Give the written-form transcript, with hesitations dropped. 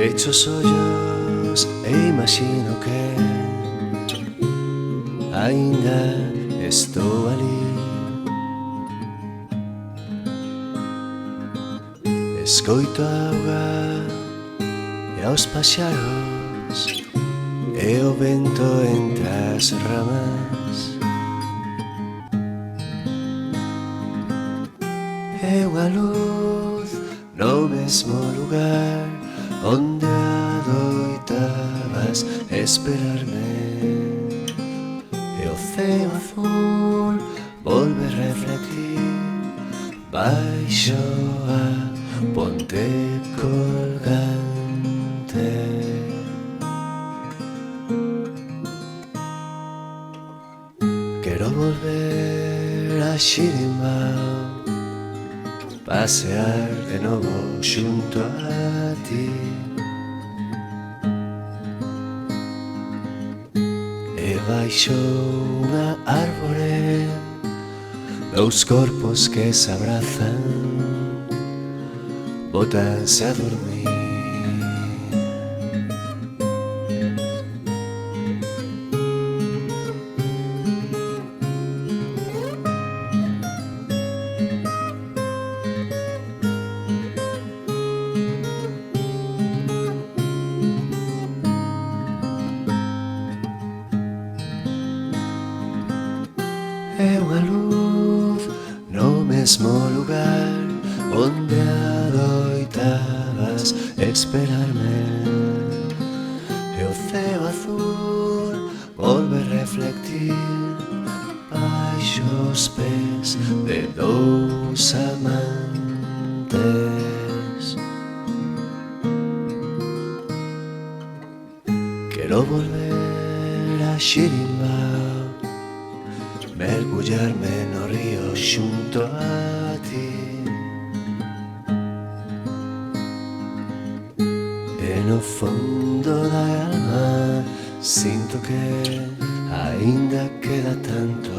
Hechos ollos e imagino que ainda estou ali. Escoito a auga e aos paxaros e o vento entre as ramas. E unha luz no mesmo lugar onde adoitabas esperarme. E o ceo azul volve reflectir baixo a ponte colgante. Quero volver a Xirimao, pasear de novo xunto a ti. E baixo unha árbore, dous corpos que se abrazan, botanse a dormir. É unha luz no mesmo lugar onde adoitabas esperarme. E o ceo azul volve reflectir baixo os pés de dous amantes. Quero volver a Xirimao, mergullarme no río xunto a ti. E no fondo da alma sinto que aínda queda tanto